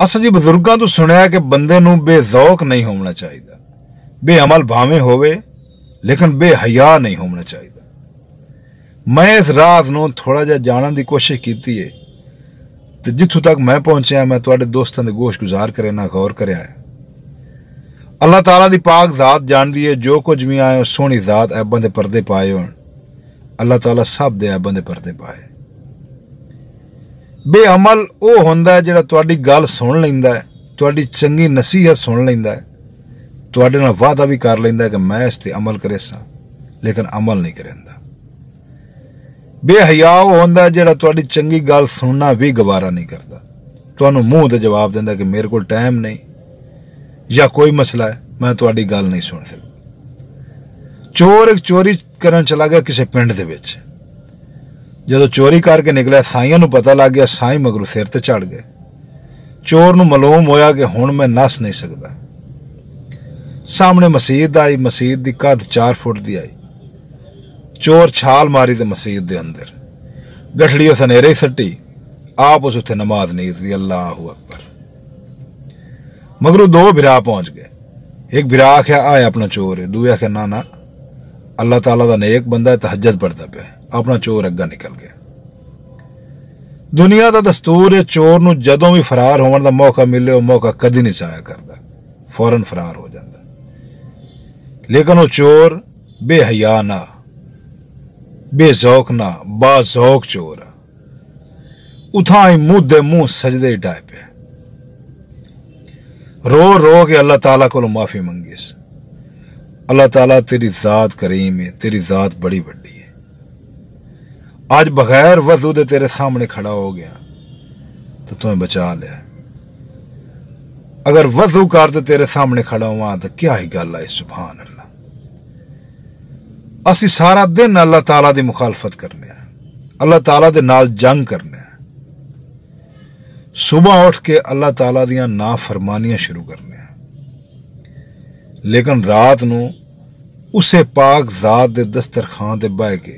असां जी बजुर्गों तो सुनिया कि बंदे नूं बेजौक नहीं होना चाहिए, बेअमल भावें होवे लेकिन बेहया नहीं होना चाहिए। मैं इस राज नूं थोड़ा जिहा जानने की कोशिश की है तो जिथों तक मैं पहुंचा मैं तुहाडे दोस्तों के गोश गुजार करे ना गौर करया है। अल्लाह ताला दी पाक जात जानदी है जो कुछ भी आए सोहनी जात ऐबां दे परदे पाए होण, अल्लाह ताला सब दे ऐबां दे परदे पाए। बेअमल वो हुंदा है जिहड़ा तुहाडी गल सुन लैंदा है, तुहाडी चंगी नसीहत सुन लैंदा है, तुहाडे नाल वादा भी कर लैंदा है कि मैं इस ते अमल करेसां लेकिन अमल नहीं करेंदा। बेहया वो हुंदा है जिहड़ा तुहाडी चंगी गल सुनना भी गवारा नहीं करता, तुहानूं मूँह ते जवाब दिंदा कि मेरे कोल टाइम नहीं या कोई मसला है मैं तुहाडी गल नहीं सुन सकदा। चोर एक चोरी करन चला गया किसी पिंड दे विच, जदों चोरी करके निकलिया साईं नूं पता लग गया, साईं मगरों सिर ते चढ़ गए। चोर नूं मालूम होया कि हुण मैं नस नहीं सकदा। सामने मसीत आई, मसीत दी कद 4 फुट दी आई। चोर छाल मारी ते मसीत दे अंदर गठड़ी उस नेरे ही सट्टी, आप उस उत्थे नमाज नहीं दी। अल्लाहु अकबर। मगरों 2 बिरा पहुंच गए। एक बिरा आख्या आए अपना चोर है, दूए आख्या ना ना अल्लाह ताला दा नेक बंदा है, तहज्जुद पढ़दा पिया। अपना चोर अग्गा निकल गया। दुनिया का दस्तूर है चोर नूं जदों भी फरार होने का मौका मिले वो मौका कदी नहीं चाया करता, फौरन फरार हो जाता। लेकिन वो चोर बेहया ना, बेजौक ना, बाजौक चोर आ। उथा ही मुंह दे मुंह सजदे डाए पे रो रो के अल्लाह ताला को माफी मंगीस। अल्लाह ताला तेरी जात करीम है, तेरी जात बड़ी बड़ी है। आज बगैर वजू दे तेरे सामने खड़ा हो गया तो तुम्हें बचा लिया। अगर वजू कर तो तेरे सामने खड़ा हुआ तो क्या ही गल है। सुभान अल्लाह। असी सारा दिन अल्लाह ताला दी मुखालफत करने, अल्लाह ताला दे नाल जंग करने। सुबह उठ के अल्लाह ताला दियां नाफरमानियां शुरू करने, लेकिन रात नूं उसे पाक जात दे दस्तरखान ते बह के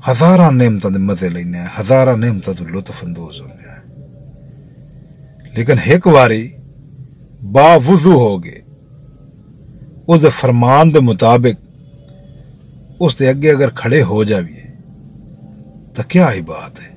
हज़ारां नेमतां दे मजे लैने, हज़ारां नेमतां तो लुत्फ अंदोज होने। लेकिन एक बारी बावुजू हो गए उस फरमान दे मुताबिक उसके अगे अगर खड़े हो जाइए तो क्या ही बात है।